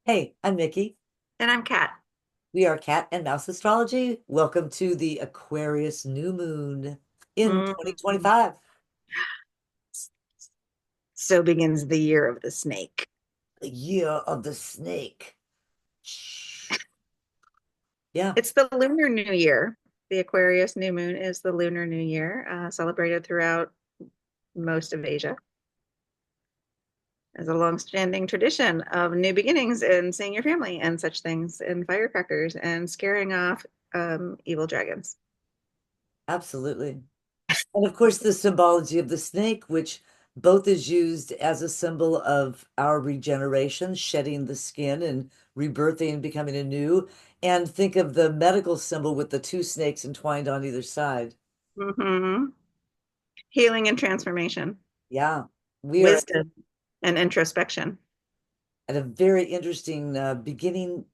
Hey, I'm Micki. And I'm Kat. We are Cat and Mouse Astrology. Welcome to the Aquarius new moon in Mm. 2025, So begins the year of the snake. the year of the snake. Yeah, It's the Lunar New Year. The Aquarius new moon is the Lunar New Year, celebrated throughout most of Asia as a long-standing tradition of new beginnings and seeing your family and such things, and firecrackers and scaring off evil dragons. absolutely. And of course, the symbology of the snake, which both is used as a symbol of our regeneration, shedding the skin and rebirthing and becoming anew. And think of the medical symbol with the two snakes entwined on either side. Hmm. Healing and transformation, Yeah, we are wisdom and introspection. at a very interesting beginning.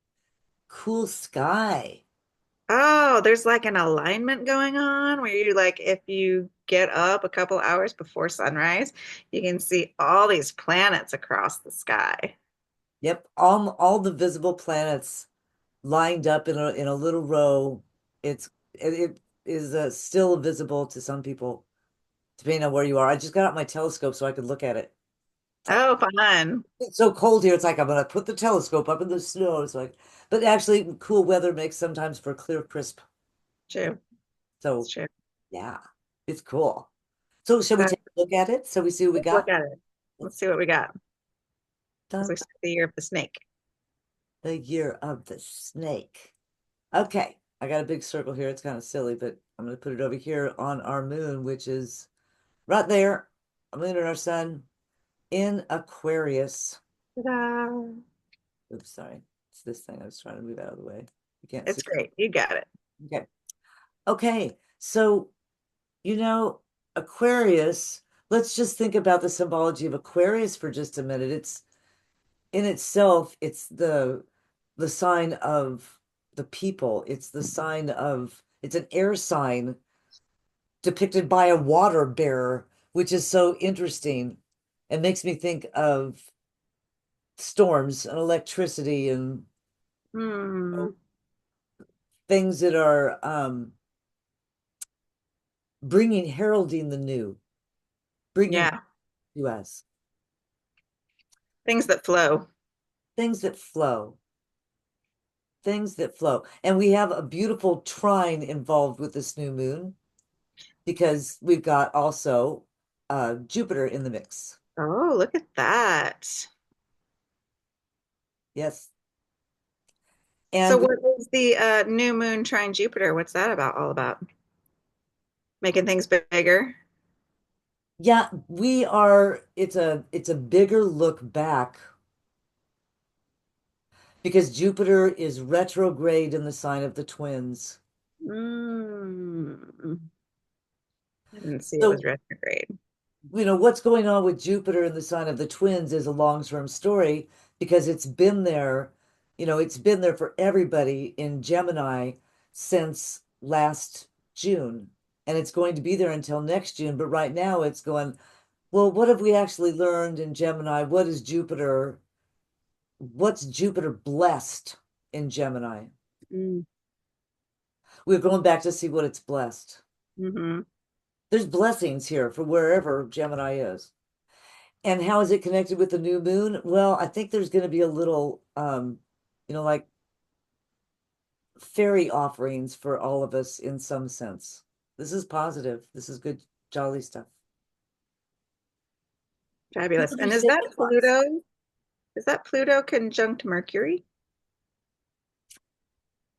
Cool sky. Oh, there's like an alignment going on where you like if you get up a couple hours before sunrise, you can see all these planets across the sky. Yep, all the visible planets lined up in a little row. It is still visible to some people, depending on where you are. I just got out my telescope so I could look at it. Oh, fun. It's so cold here. It's like I'm gonna put the telescope up in the snow. So like, but actually, cool weather makes sometimes for clear, crisp. True. It's So true. yeah, it's cool. So shall we Uh, take a look at it so we see what we let's look got? at it. Let's see what we got as Dun, we start the year of the snake. the year of the snake. Okay, I got a big circle here. It's kind of silly, but I'm going to put it over here on our moon, which is right there. Our moon and our sun in Aquarius. Ta-da. Oops, sorry. It's this thing. I was trying to move out of the way. You can't see. It's great. You got it. Okay. Okay. So, you know, Aquarius, let's just think about the symbology of Aquarius for just a minute. It's in itself, it's the sign of the people. It's the sign of, it's an air sign depicted by a water bearer, which is so interesting. It makes me think of storms and electricity and Hmm. things that are bringing, heralding the new, bringing Yeah. to us Things that flow. things that flow, things that flow. And we have a beautiful trine involved with this new moon because we've got also Jupiter in the mix. Oh, look at that. Yes. So And we what is the new moon trine Jupiter? What's that about all about? Making things bigger? Yeah, we are it's a bigger look back because Jupiter is retrograde in the sign of the twins. Mm. I didn't see it was So, retrograde. what's going on with Jupiter in the sign of the twins is a long-term story because it's been there for everybody in Gemini since last June. And it's going to be there until next June. But right now it's going, well, what have we actually learned in Gemini? What's Jupiter blessed in Gemini? Mm. We're going back to see what it's blessed. Hmm. There's blessings here for wherever Gemini is. And how is it connected with the new moon? Well, I think there's going to be a little, like fairy offerings for all of us in some sense. This is positive. This is good, jolly stuff. Fabulous. People do And Santa Claus. Is that Pluto conjunct Mercury?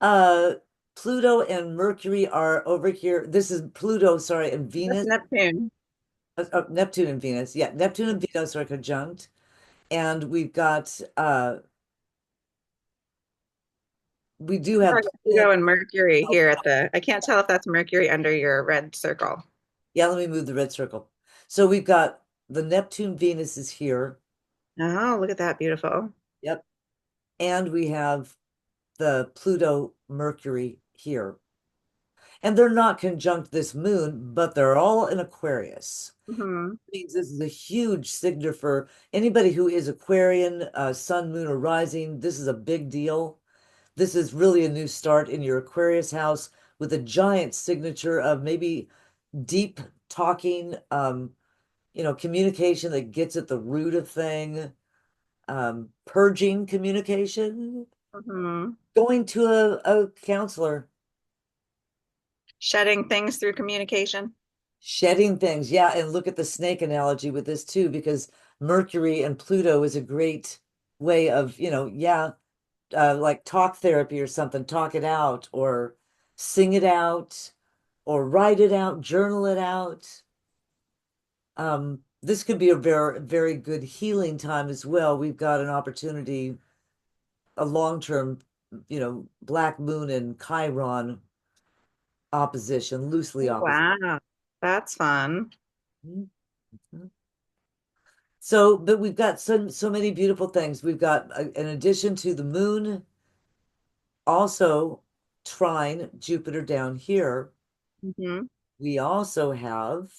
Uh, Pluto and Mercury are over here. This is Pluto, sorry, and That's Venus. Neptune. Neptune and Venus. Yeah, Neptune and Venus are conjunct. And we do I have got Pluto and Mercury Pluto. here at I can't tell if that's Mercury under your red circle. Yeah, let me move the red circle. So we've got the Neptune Venus is here. Oh, look at that. Beautiful. Yep. And we have the Pluto Mercury here. And they're not conjunct this moon, but they're all in Aquarius. Hmm. Means this is a huge signature for anybody who is Aquarian, sun, moon, or rising. This is a big deal. This is really a new start in your Aquarius house with a giant signature of maybe deep talking, communication that gets at the root of thing, purging communication, Hmm. going to a counselor, Shedding things through communication. shedding things. Yeah, and look at the snake analogy with this too, because Mercury and Pluto is a great way of, yeah, like talk therapy or something, talk it out or sing it out or write it out, journal it out. This could be a very, very good healing time as well. We've got an opportunity, a long-term, Black Moon and Chiron opposition, loosely opposite. Wow, that's fun. Mhm. So, but we've got so many beautiful things. We've got, in addition to the moon, also trine Jupiter down here. Hmm. We also have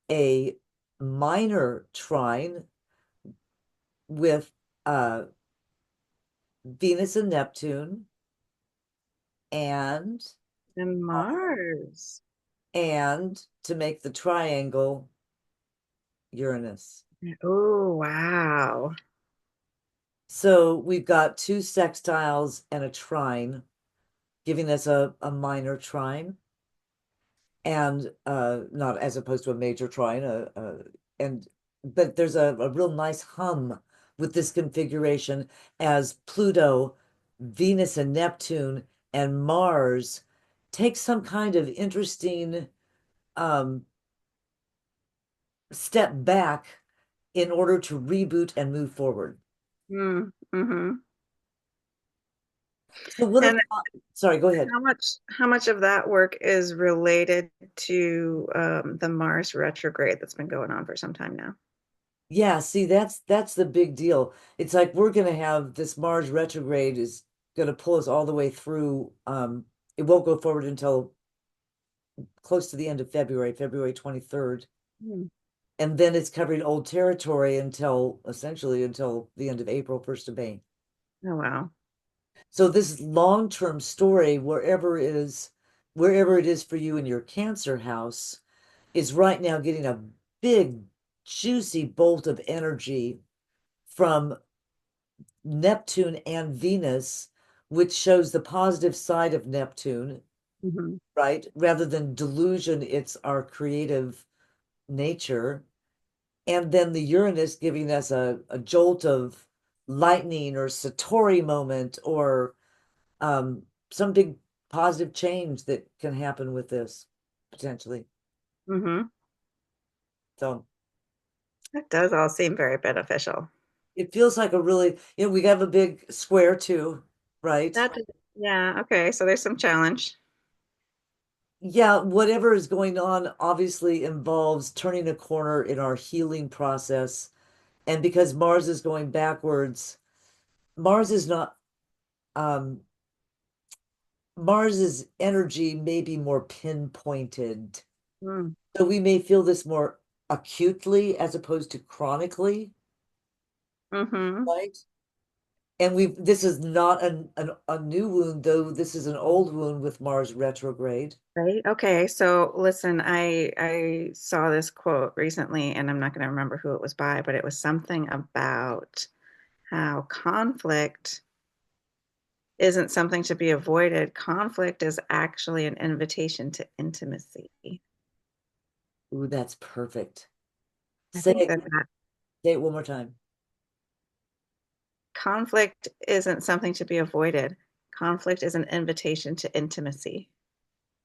a minor trine with uh, Venus and Neptune, and And Mars. to make the triangle, Uranus. Oh, wow. So we've got two sextiles and a trine, giving us a minor trine, and not as opposed to a major trine. And but there's a real nice hum with this configuration as Pluto, Venus, and Neptune and Mars take some kind of interesting um, step back in order to reboot and move forward. Mm-hmm. So what are And sorry, go ahead. how much of that work is related to the Mars retrograde that's been going on for some time now? Yeah, see, that's the big deal. It's like we're gonna have this Mars retrograde is gonna pull us all the way through. It won't go forward until close to the end of February, February 23rd. Hmm. And then it's covering old territory until essentially until the end of April, 1st of May. Oh, wow. So this long-term story, wherever it is for you in your Cancer house, is right now getting a big, juicy bolt of energy from Neptune and Venus, which shows the positive side of Neptune, Hmm. right? Rather than delusion, it's our creative nature. And then the Uranus giving us a jolt of lightning or Satori moment or some big positive change that can happen with this potentially. Hmm. So That does all seem very beneficial. it feels like a really, we have a big square too, right? Yeah, okay. So there's some challenge. Yeah, whatever is going on obviously involves turning a corner in our healing process. And because Mars is going backwards, Mars is not, um, Mars's energy may be more pinpointed. Mm. So we may feel this more acutely as opposed to chronically, Hmm. right? And this is not a new wound, though this is an old wound with Mars retrograde. Right. Okay. So listen, I saw this quote recently, and I'm not going to remember who it was by, but it was something about how conflict isn't something to be avoided. Conflict is actually an invitation to intimacy. Ooh, that's perfect. I Say think it, that say it one more time. conflict isn't something to be avoided. Conflict is an invitation to intimacy.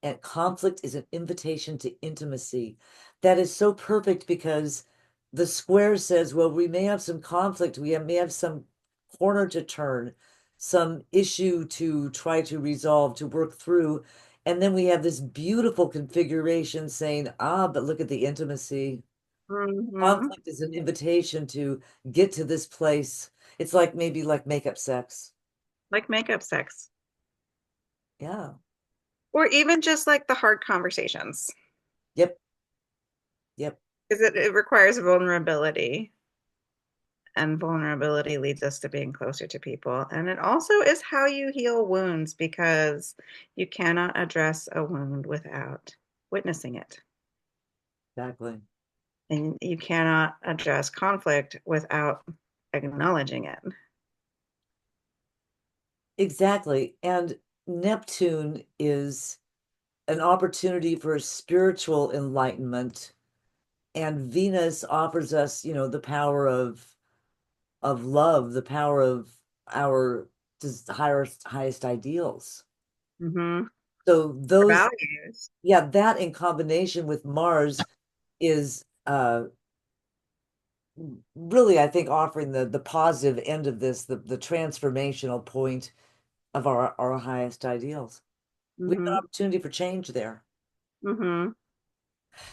And conflict is an invitation to intimacy. That is so perfect because the square says, well, we may have some conflict, may have some corner to turn, some issue to try to resolve, to work through. And then we have this beautiful configuration saying, but look at the intimacy. Hmm. Conflict is an invitation to get to this place. It's like maybe like makeup sex. Like makeup sex. Yeah. Or even just like the hard conversations, Yep, yep, because it requires vulnerability. And vulnerability leads us to being closer to people. And it also is how you heal wounds because you cannot address a wound without witnessing it. exactly. And you cannot address conflict without acknowledging it. Exactly. And Neptune is an opportunity for spiritual enlightenment, and Venus offers us, the power of love, the power of our highest ideals. Mm-hmm. So those, Values. yeah, that in combination with Mars is really, I think, offering the positive end of this, the transformational point of our highest ideals. We have an Mm-hmm. opportunity for change there. Mm-hmm.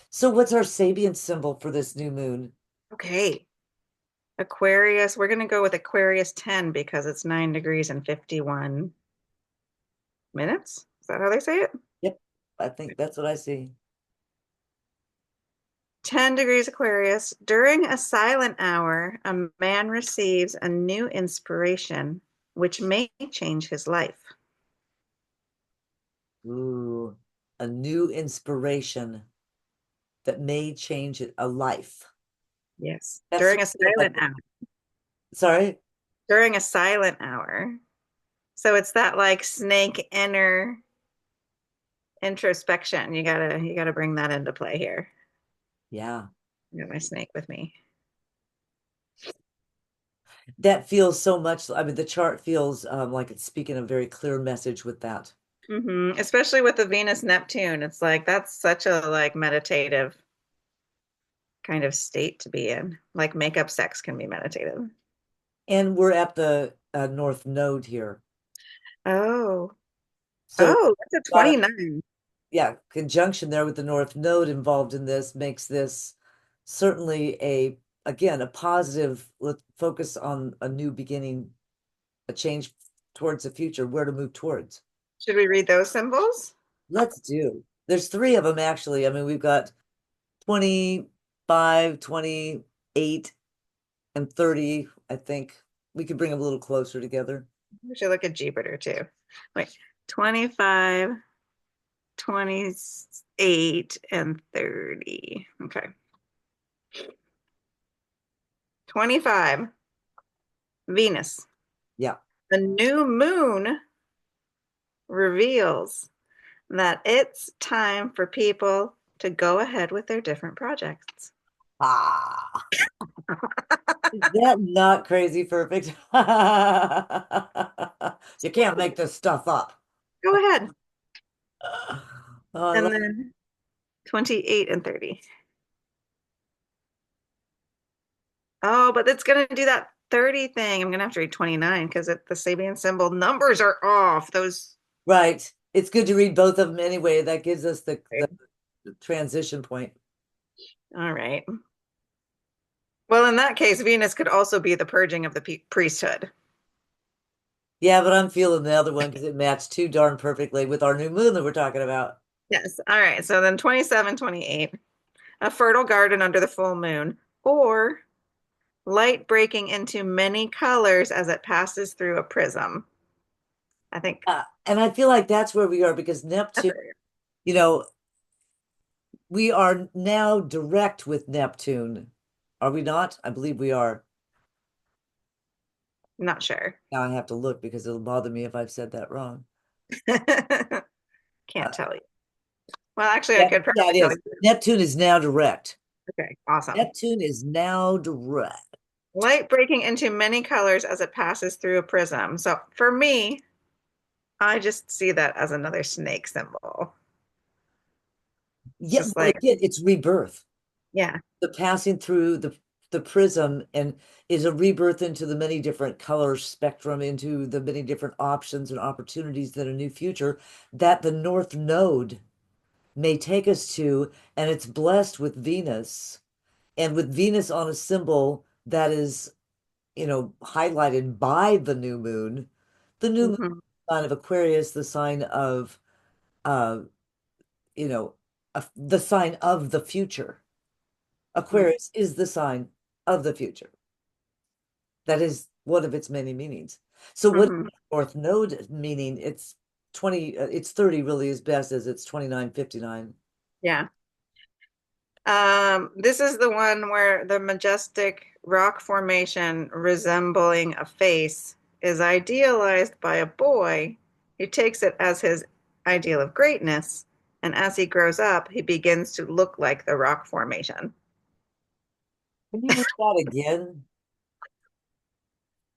So what's our Sabian symbol for this new moon? Okay. Aquarius, we're going to go with Aquarius 10 because it's 9 degrees and 51 minutes. Is that how they say it? Yep, I think that's what I see. 10 degrees Aquarius. During a silent hour, a man receives a new inspiration, which may change his life. Ooh, a new inspiration that may change a life. Yes. That's During sort a of like, silent hour. sorry? During a silent hour. So it's that like snake inner introspection. You gotta bring that into play here. Yeah. I got my snake with me. That feels so much, I mean, the chart feels like it's speaking a very clear message with that. Especially with the Venus Neptune. It's like that's such a like meditative kind of state to be in. Like makeup sex can be meditative. And we're at the North Node here. Oh, So, oh, that's a got a, 29. yeah, conjunction there with the North Node involved in this makes this certainly again, a positive, let's focus on a new beginning, a change towards the future, where to move towards. Should we read those symbols? Let's do. There's three of them actually. I mean, we've got 25, 28, and 30. I think we could bring them a little closer together. We should look at Jupiter too. Wait, 25, 28, and 30. Okay. 25, Venus. Yeah. The new moon reveals that it's time for people to go ahead with their different projects. Ah, is that not crazy perfect? You can't make this stuff up. Go ahead. Oh, I And love then 28 and 30. Oh, but it's going to do that 30 thing. I'm going to have to read 29 because the Sabian symbol numbers are off. Those. right. It's good to read both of them anyway. That gives us the transition point. All right. Well, in that case, Venus could also be the purging of the priesthood. Yeah, but I'm feeling the other one because it matched too darn perfectly with our new moon that we're talking about. Yes. All right. So then 27, 28. A fertile garden under the full moon, or light breaking into many colors as it passes through a prism. I think And I feel like that's where we are because that's Neptune, it. you know, we are now direct with Neptune. Are we not? I believe we are. Not sure. Now I have to look because it'll bother me if I've said that wrong. Can't Uh, tell you. Well, actually, I yeah, could yeah, probably it tell is. you. Neptune is now direct. Okay, awesome. Neptune is now direct. Light breaking into many colors as it passes through a prism. So for me, I just see that as another snake symbol. It's Yeah, just well, like, again, it's rebirth. yeah. The passing through the prism and is a rebirth into the many different color spectrum, into the many different options and opportunities that a new future that the North Node may take us to, and it's blessed with Venus, and with Venus on a symbol that is, highlighted by the new moon. The new moon, Mhm. sign of Aquarius, the sign of uh, you know, the sign of the future. Mm. Aquarius is the sign of the future. That is one of its many meanings. So what is Hmm. the North Node meaning? It's 20, it's 30 really is best as it's 29:59. Yeah. This is the one where the majestic rock formation resembling a face is idealized by a boy who takes it as his ideal of greatness, and as he grows up, he begins to look like the rock formation. Can you read that again?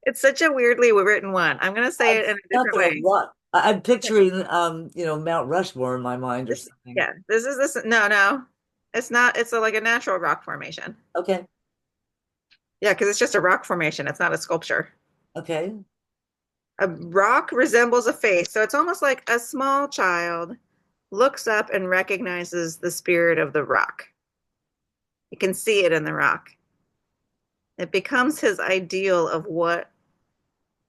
It's such a weirdly written one. I'm going to say it in It's a not different that a way. lot. I'm picturing Mount Rushmore in my mind or This, something. yeah, this is this. No, no, it's not. It's like a natural rock formation. Okay. Yeah, because it's just a rock formation. It's not a sculpture. Okay. A rock resembles a face, so it's almost like a small child looks up and recognizes the spirit of the rock. You can see it in the rock. It becomes his ideal of what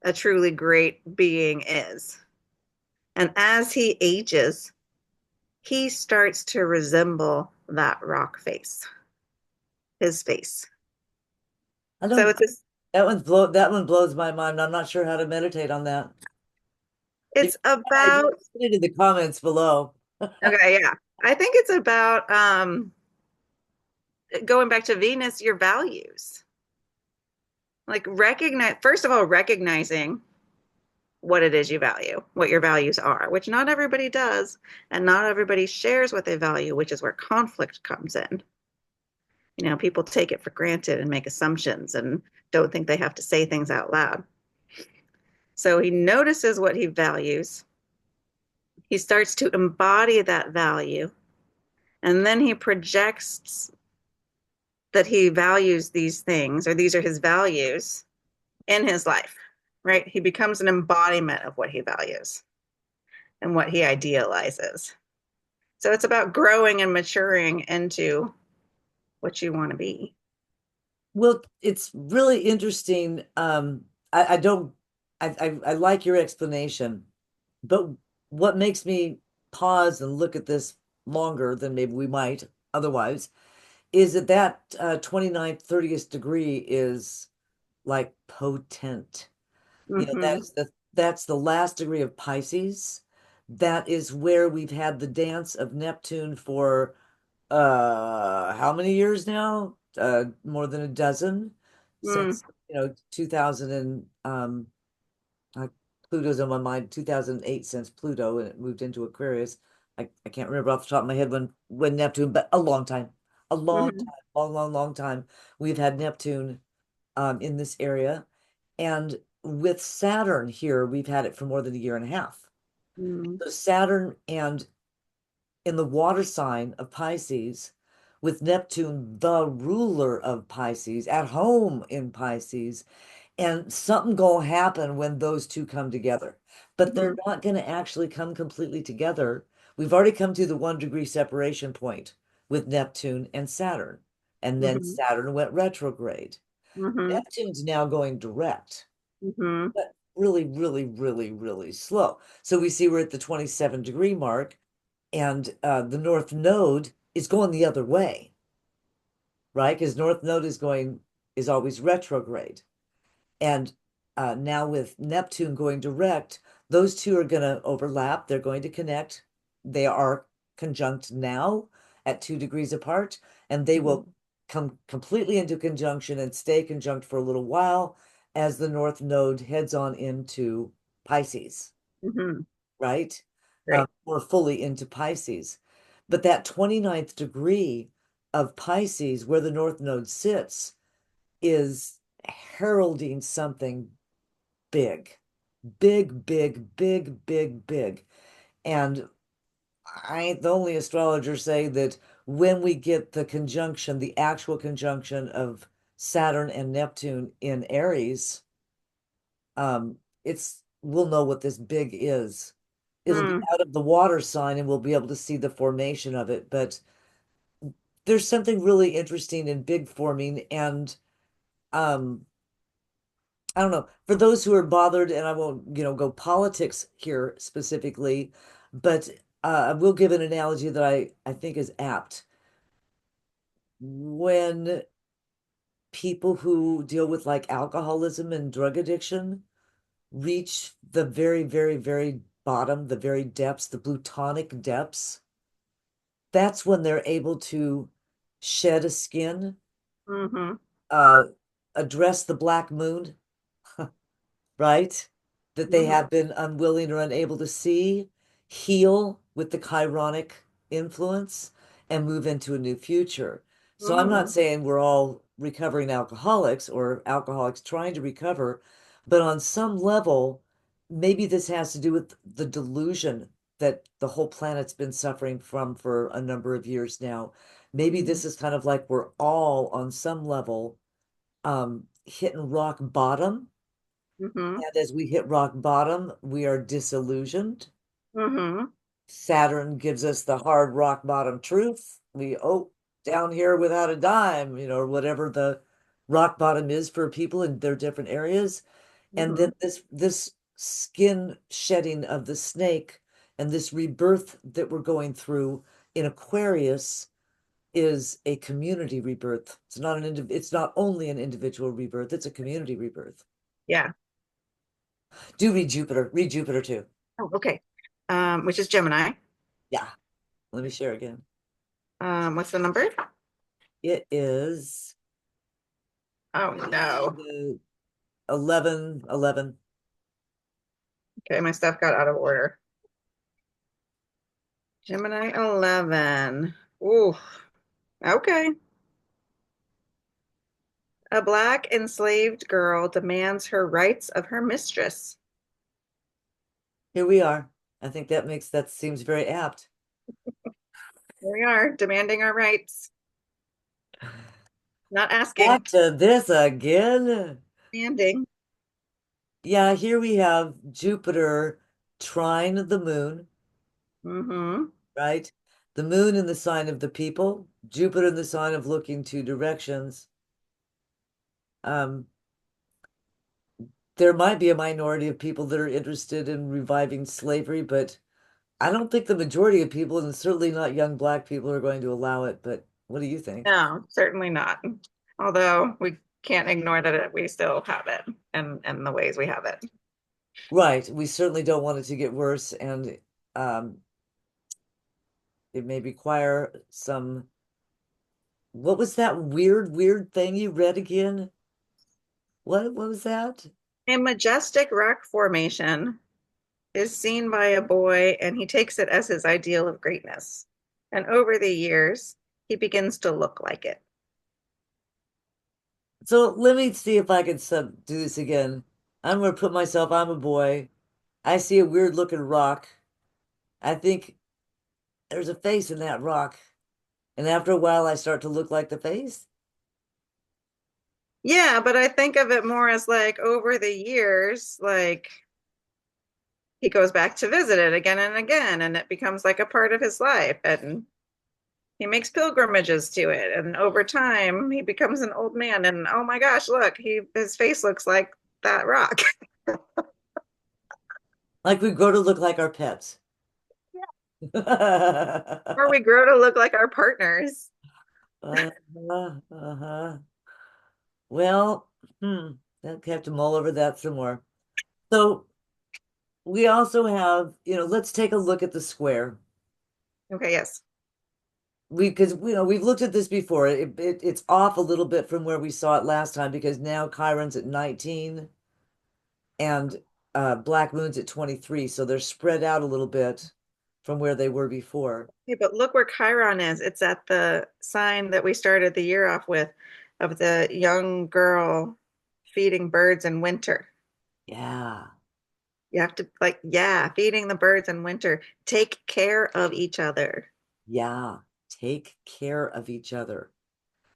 a truly great being is. And as he ages, he starts to resemble that rock face, his face. I So don't that one blows my mind. I'm not sure how to meditate on that. If it's I just about, put it in the comments below. okay, yeah. I think it's about going back to Venus, your values. Like recognize, first of all, recognizing what it is you value, what your values are, which not everybody does, and not everybody shares what they value, which is where conflict comes in. You know, people take it for granted and make assumptions and don't think they have to say things out loud. So he notices what he values. He starts to embody that value, and then he projects that he values these things, or these are his values in his life, right? He becomes an embodiment of what he values and what he idealizes. So it's about growing and maturing into what you want to be. Well, it's really interesting. I don't I like your explanation, but what makes me pause and look at this longer than maybe we might otherwise is that 29th, 30th degree is like potent. Mm-hmm. That's the last degree of Pisces. That is where we've had the dance of Neptune for how many years now? More than a dozen Mm, since 2000 and uh, Pluto's on my mind, 2008 since Pluto and it moved into Aquarius. I can't remember off the top of my head when Neptune, but a long time. A long mm-hmm. time, long, long, long time. We've had Neptune in this area. And with Saturn here, we've had it for more than a year and a half. Mm, So Saturn and in the water sign of Pisces, with Neptune, the ruler of Pisces, at home in Pisces, and something gonna happen when those two come together. But they're mm-hmm. not gonna actually come completely together. We've already come to the 1 degree separation point with Neptune and Saturn. And then Mm-hmm. Saturn went retrograde. Mm-hmm. Neptune's now going direct, Mm-hmm. but really, really, really, really slow. So we see we're at the 27 degree mark, and the North Node is going the other way, right? Because North Node is always retrograde. And now with Neptune going direct, those two are going to overlap. They're going to connect. They are conjunct now at 2 degrees apart, and they will come completely into conjunction and stay conjunct for a little while as the North Node heads on into Pisces, Mm-hmm. right? Great. More fully into Pisces. But that 29th degree of Pisces, where the North Node sits, is heralding something big, big, big, big, big, big. And I ain't the only astrologer say that when we get the conjunction, the actual conjunction of Saturn and Neptune in Aries, it's we'll know what this big is. It'll be Mm, out of the water sign and we'll be able to see the formation of it. But there's something really interesting in big forming and um I don't know. For those who are bothered, and I won't, go politics here specifically, but I will give an analogy that I think is apt. When people who deal with like alcoholism and drug addiction reach the very, very, very bottom, the very depths, the plutonic depths, that's when they're able to shed a skin, Mm-hmm. uh, address the black moon, right? That they Mm-hmm. have been unwilling or unable to see, heal with the chironic influence, and move into a new future. So I'm not Mm-hmm. saying we're all recovering alcoholics or alcoholics trying to recover, but on some level, maybe this has to do with the delusion that the whole planet's been suffering from for a number of years now. Maybe Mm-hmm. this is kind of like we're all on some level hitting rock bottom, Mm-hmm. and as we hit rock bottom, we are disillusioned. Mm-hmm. Saturn gives us the hard rock bottom truth. Down here without a dime, or whatever the rock bottom is for people in their different areas. And Mm-hmm. then this skin shedding of the snake and this rebirth that we're going through in Aquarius is a community rebirth. It's not only an individual rebirth, it's a community rebirth. Yeah. Do read Jupiter. Read Jupiter too. Oh, okay. Which is Gemini. Yeah. Let me share again. What's the number? It is Oh no. the 11. Okay, my stuff got out of order. Gemini 11. Ooh, okay. A black enslaved girl demands her rights of her mistress. Here we are. I think that seems very apt. Here we are, demanding our rights, not asking, Back to this again. demanding. Yeah, here we have Jupiter trine the moon, Mm-hmm. right? The moon in the sign of the people, Jupiter in the sign of looking two directions. Um, there might be a minority of people that are interested in reviving slavery, but I don't think the majority of people, and certainly not young black people, are going to allow it. But what do you think? No, certainly not. Although we can't ignore that we still have it and the ways we have it. Right. We certainly don't want it to get worse, and um, it may require some. What was that weird, weird thing you read again? What was that? A majestic rock formation is seen by a boy and he takes it as his ideal of greatness. And over the years, he begins to look like it. So let me see if I can do this again. I'm gonna put myself, I'm a boy. I see a weird looking rock. I think there's a face in that rock. And after a while, I start to look like the face. Yeah, but I think of it more as like over the years, like he goes back to visit it again and again, and it becomes like a part of his life. And he makes pilgrimages to it. And over time, he becomes an old man. And oh my gosh, look, his face looks like that rock. Like we grow to look like our pets. Or we grow to look like our partners. Uh-huh, uh-huh. Well, I'll have to mull over that some more. So we also have, let's take a look at the square. Okay, yes. Because we've looked at this before. It's off a little bit from where we saw it last time because now Chiron's at 19 and Black Moon's at 23, so they're spread out a little bit from where they were before. Okay, but look where Chiron is. It's at the sign that we started the year off with of the young girl feeding birds in winter. Yeah, You have to, like, yeah, feeding the birds in winter. Take care of each other. yeah. Take care of each other.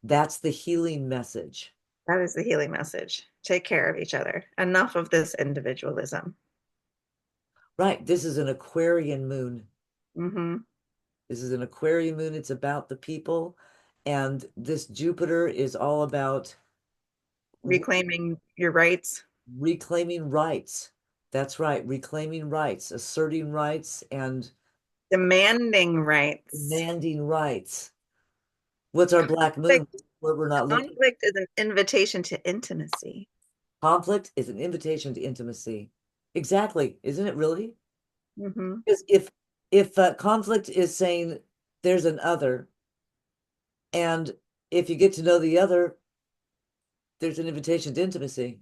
That's the healing message. That is the healing message. Take care of each other. Enough of this individualism. Right. This is an Aquarian moon. Hmm. This is an Aquarian moon. It's about the people. And this Jupiter is all about Reclaiming your rights. reclaiming rights. That's right. Reclaiming rights, asserting rights, and Demanding rights. demanding rights. What's our black moon? Conflict, Where we're not looking. conflict is an invitation to intimacy. Conflict is an invitation to intimacy. Exactly, isn't it really? Hmm. Because if conflict is saying there's an other, and if you get to know the other, there's an invitation to intimacy.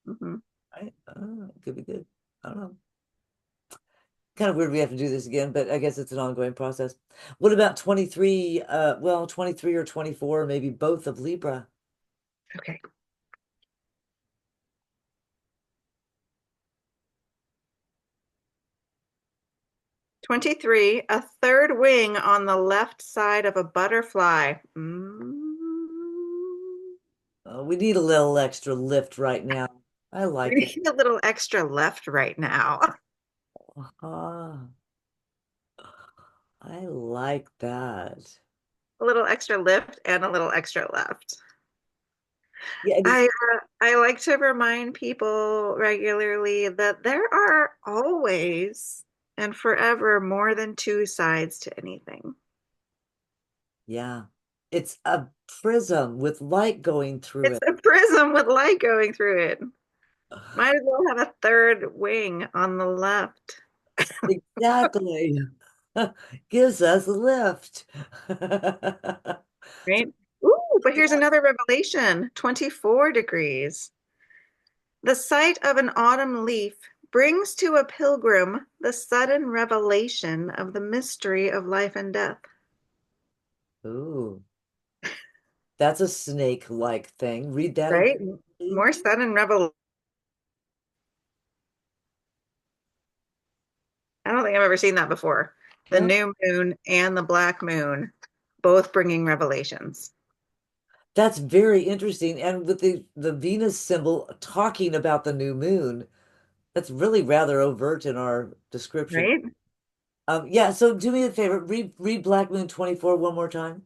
Hmm. Right? Oh, it could be good. I don't know. Kind of weird we have to do this again, but I guess it's an ongoing process. What about 23? Well, 23 or 24, maybe both of Libra. Okay. 23, a third wing on the left side of a butterfly. We need a little extra lift right now. I We like that. need a little extra left right now. Ah, I like that. A little extra lift and a little extra left. Yeah, I like to remind people regularly that there are always and forever more than two sides to anything. yeah. It's a prism with light going through It's it. a prism with light going through it. Might as well have a third wing on the left, Exactly. Gives us a lift. right? Ooh, but here's another revelation, 24 degrees. The sight of an autumn leaf brings to a pilgrim the sudden revelation of the mystery of life and death, Ooh, that's a snake-like thing. Read that again, right? please. More sudden revelation. I don't think I've ever seen that before. The No, new moon and the black moon both bringing revelations, that's very interesting. And with the Venus symbol talking about the new moon, that's really rather overt in our description. right? Yeah, so do me a favor, read Black Moon 24 one more time.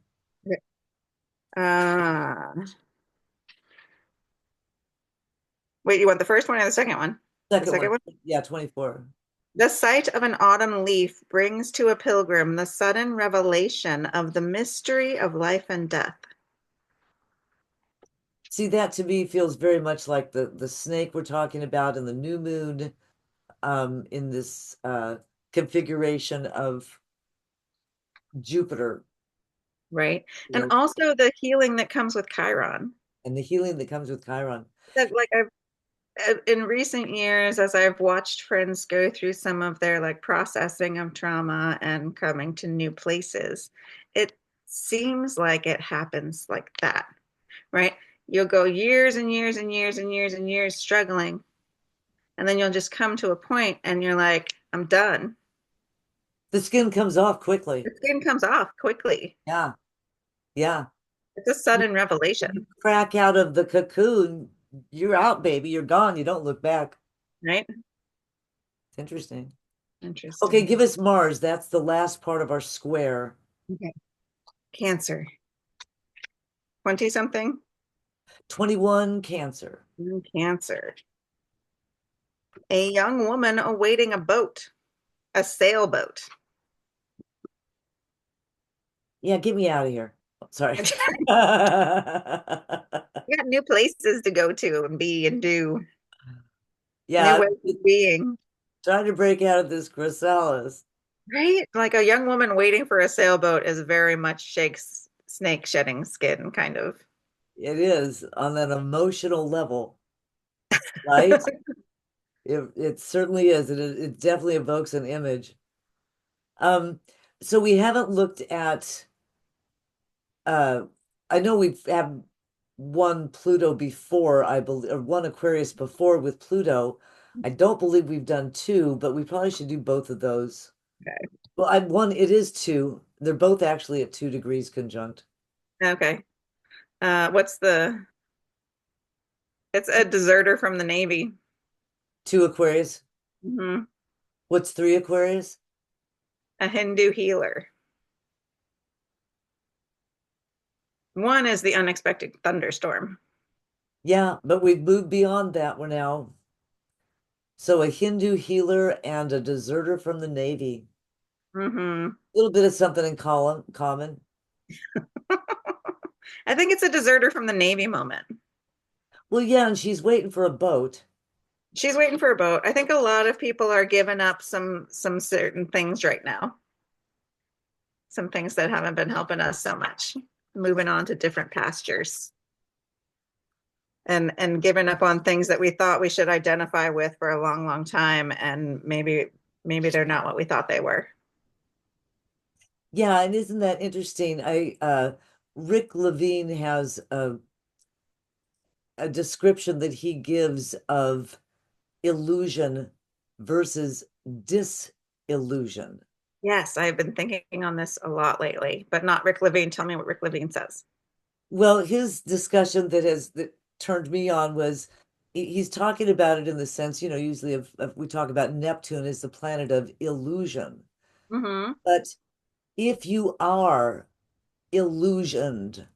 Uh, wait, you want the first one or the second one? The Second second one. one? Yeah, 24. The sight of an autumn leaf brings to a pilgrim the sudden revelation of the mystery of life and death. See, that to me feels very much like the snake we're talking about in the new moon, in this configuration of Jupiter, Right. you And know, also the healing that comes with Chiron. and the healing that comes with Chiron. That like in recent years, as I've watched friends go through some of their like processing of trauma and coming to new places, it seems like it happens like that, right? You'll go years and years and years and years and years struggling, and then you'll just come to a point and you're like, I'm done. The skin comes off The quickly. skin comes off quickly. Yeah, yeah. It's a sudden revelation, You crack out of the cocoon, you're out, baby. You're gone. You don't look back. right? It's interesting. Okay, Interesting. give us Mars. That's the last part of our square. Okay. Cancer. 20 something? 21 Cancer. Cancer. A young woman awaiting a boat, a sailboat. Yeah, get me out of here. Oh, sorry. You got new places to go to and be and do, new Yeah, ways of being, trying to break out of this chrysalis. right? Like a young woman waiting for a sailboat is very much Shake's snake shedding skin, kind of. It is on an emotional level, right? It certainly is. It definitely evokes an image. Um, so we haven't looked at uh I know we've had one Pluto before, I believe, or one Aquarius before with Pluto. I don't believe we've done two, but we probably should do both of those. Okay. Well, one, it is two. They're both actually at 2 degrees conjunct. Okay. What's the, it's a deserter from the Navy. Two Aquarius. Hmm. What's three Aquarius? A Hindu healer. One is the unexpected thunderstorm. Yeah, but we've moved beyond that. We're now so a Hindu healer and a deserter from the Navy. Hmm. A little bit of something in common. I think it's a deserter from the Navy moment. Well, yeah, and she's waiting for a boat. She's waiting for a boat. I think a lot of people are giving up some certain things right now. Some things that haven't been helping us so much. Moving on to different pastures and giving up on things that we thought we should identify with for a long, long time, and maybe they're not what we thought they were. Yeah, and isn't that interesting? I Rick Levine has a description that he gives of illusion versus disillusion. Yes, I've been thinking on this a lot lately, but not Rick Levine. Tell me what Rick Levine says. Well, his discussion that turned me on was he's talking about it in the sense, usually of we talk about Neptune as the planet of illusion. Mm-hmm. But if you are illusioned,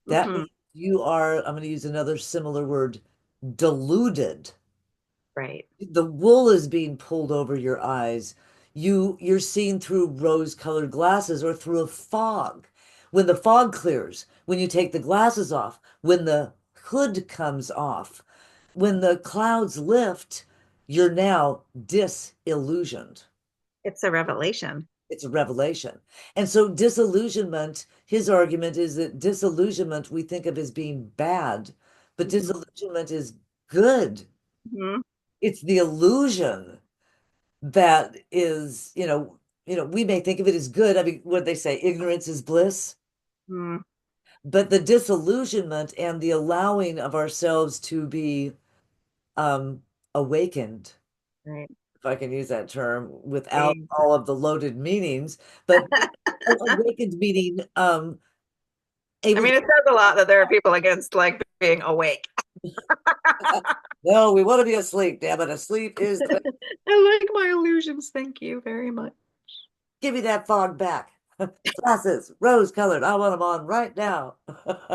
that Mm-hmm. means you are, I'm going to use another similar word, deluded. Right. The wool is being pulled over your eyes. You're seeing through rose-colored glasses or through a fog. When the fog clears, when you take the glasses off, when the hood comes off, when the clouds lift, you're now disillusioned. It's a revelation. It's a revelation. And so disillusionment, his argument is that disillusionment we think of as being bad, but Mm-hmm. disillusionment is good. Mm-hmm. It's the illusion that is, we may think of it as good. I mean, what they say, ignorance is bliss, Mm-hmm. but the disillusionment and the allowing of ourselves to be um awakened, Right. if I can use that term without Exactly. all of the loaded meanings, but awakened meaning I able mean, to it says a lot that there are people against like being awake. no, we want to be asleep, damn it. Asleep is the best. I like my illusions. Thank you very much. Give me that fog back. Glasses, rose colored. I want them on right now. Love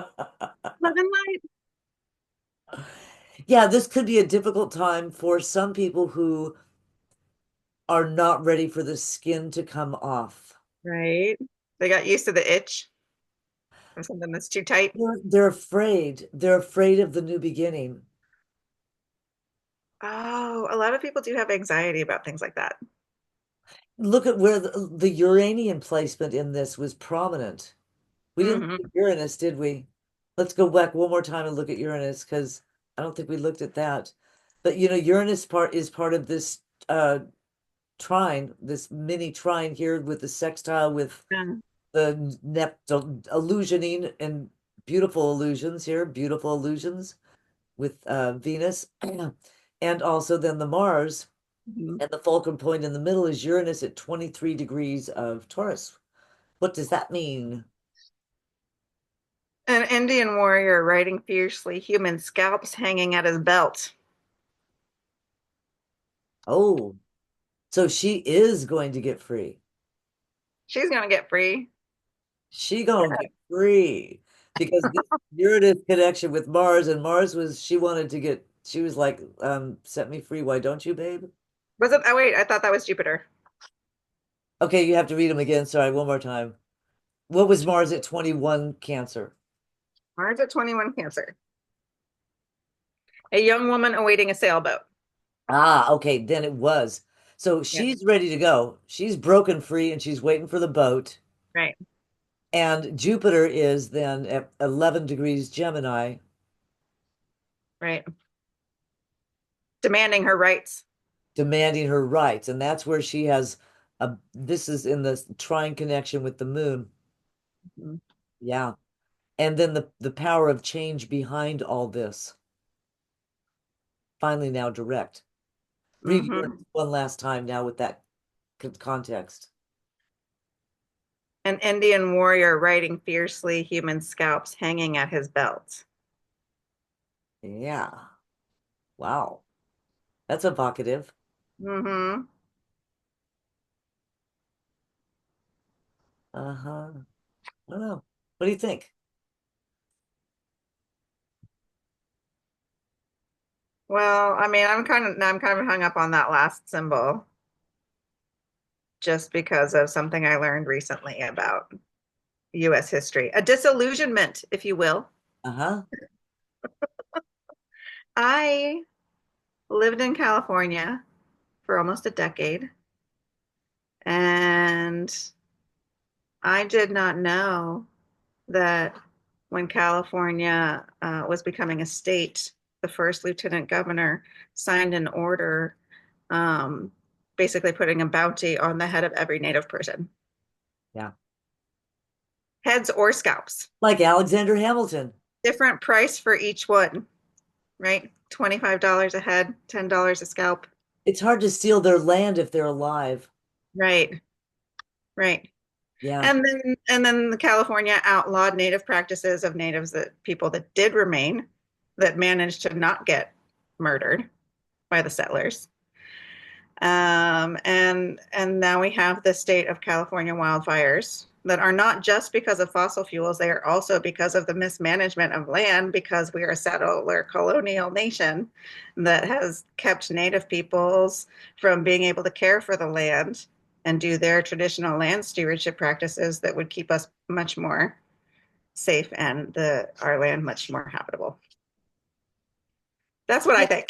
and light. Yeah, this could be a difficult time for some people who are not ready for the skin to come off. Right. They got used to the itch or something that's too tight. They're afraid. They're afraid of the new beginning. Oh, a lot of people do have anxiety about things like that. Look at where the Uranian placement in this was prominent. We didn't Hmm. look at Uranus, did we? Let's go back one more time and look at Uranus because I don't think we looked at that. But Uranus part is part of this uh trine, this mini trine here with the sextile with Yeah. the illusioning and beautiful illusions here, beautiful illusions with Venus, and also then the Mars, Mhm. and the fulcrum point in the middle is Uranus at 23 degrees of Taurus. What does that mean? An Indian warrior riding fiercely, human scalps hanging at his belt. Oh, so she is going to get free. She's gonna get free. She gonna get free because this Uranus connection with Mars, and Mars was she wanted to get, she was like, set me free. Why don't you, babe? Was it? Oh, wait, I thought that was Jupiter. Okay, you have to read them again. Sorry, one more time. What was Mars at 21 Cancer? Mars at 21 Cancer. A young woman awaiting a sailboat. Ah, okay, then it was. So Yeah, she's ready to go. She's broken free and she's waiting for the boat. right, And Jupiter is then at 11 degrees Gemini, right. Demanding her rights. demanding her rights. And that's where she has this is in the trine connection with the moon. Mhm. Yeah. And then the power of change behind all this, finally now direct. Read yours Mhm. one last time now with that context. An Indian warrior riding fiercely, human scalps hanging at his belt. Yeah. Wow. That's evocative. Hmm. Uh-huh. I don't know. What do you think? Well, I mean, I'm kind of hung up on that last symbol. just because of something I learned recently about US history. A disillusionment, if you will. Uh-huh. I lived in California for almost a decade, and I did not know that when California was becoming a state, the first lieutenant governor signed an order um, basically putting a bounty on the head of every Native person, Yeah. heads or scalps. Like Alexander Hamilton. Different price for each one, right? $25 a head, $10 a scalp. It's hard to steal their land if they're alive. Right, right. Yeah. And then the California outlawed native practices of natives that people that did remain that managed to not get murdered by the settlers. And now we have the state of California wildfires that are not just because of fossil fuels, they are also because of the mismanagement of land, because we are a settler colonial nation that has kept native peoples from being able to care for the land and do their traditional land stewardship practices that would keep us much more safe and our land much more habitable. That's what I Yeah. think.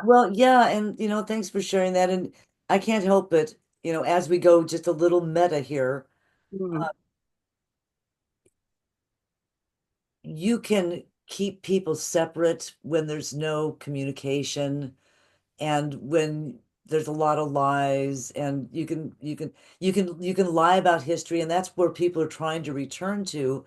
Well, yeah, and thanks for sharing that. And I can't help but, as we go just a little meta here, Mm-hmm. you can keep people separate when there's no communication and when there's a lot of lies, and you can lie about history, and that's where people are trying to return to.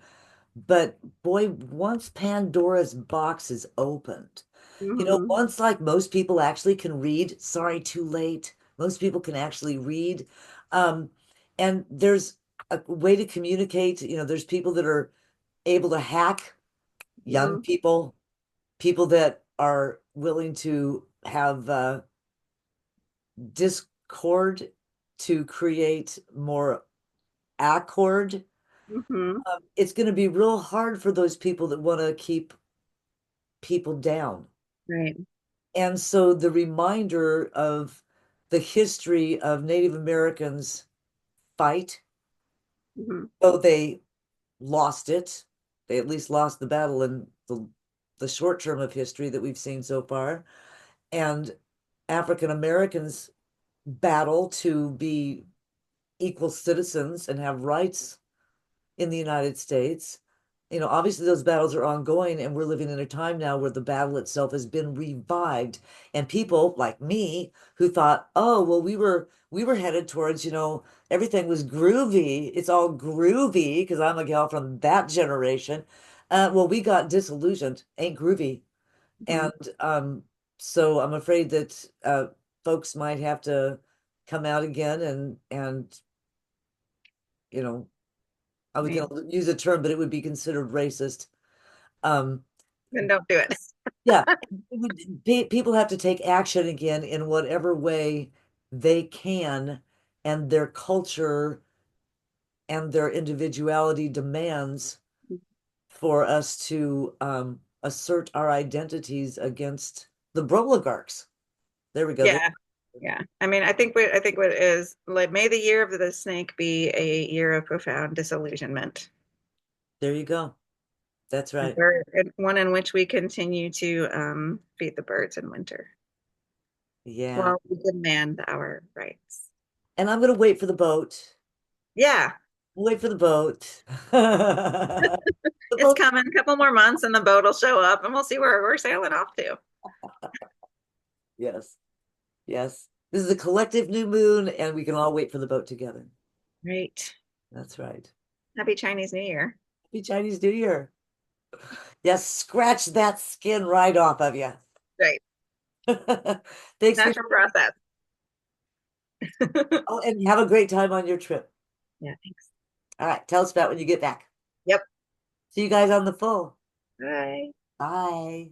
But boy, once Pandora's box is opened, Mm-hmm. once like most people actually can read, sorry, too late. Most people can actually read. Um, and there's a way to communicate. There's people that are able to hack, young Mm-hmm. people, people that are willing to have discord to create more accord. Mm-hmm. It's going to be real hard for those people that want to keep people down. Right. And so the reminder of the history of Native Americans fight, Mm-hmm. though they lost it, they at least lost the battle in the short term of history that we've seen so far. And African Americans battle to be equal citizens and have rights in the United States. Obviously those battles are ongoing, and we're living in a time now where the battle itself has been revived. And people like me who thought, oh, well, we were headed towards, everything was groovy. It's all groovy because I'm a gal from that generation. Well, we got disillusioned, ain't groovy. Mm-hmm. And so I'm afraid that folks might have to come out again and you know I was Right. going to use a term, but it would be considered racist. Um, Then don't do it. yeah, people have to take action again in whatever way they can, and their culture and their individuality demands for us to assert our identities against the oligarchs. There we go. Yeah. Yeah. I mean, I think what is like, may the year of the snake be a year of profound disillusionment. There you go. That's And right. one in which we continue to feed the birds in winter Yeah. while we demand our rights. And I'm going to wait for the boat. Yeah, Wait for the boat. The it's boat. coming. A couple more months and the boat will show up and we'll see where we're sailing off to. Yes. Yes. This is a collective new moon, and we can all wait for the boat together. Right. That's right. Happy Chinese New Year. Happy Chinese New Year. Yes, scratch that skin right off of you. Right. Thanks for Natural process. oh, and have a great time on your trip. Yeah, thanks. All right, tell us about when you get back. Yep. See you guys on the full. Bye. Bye.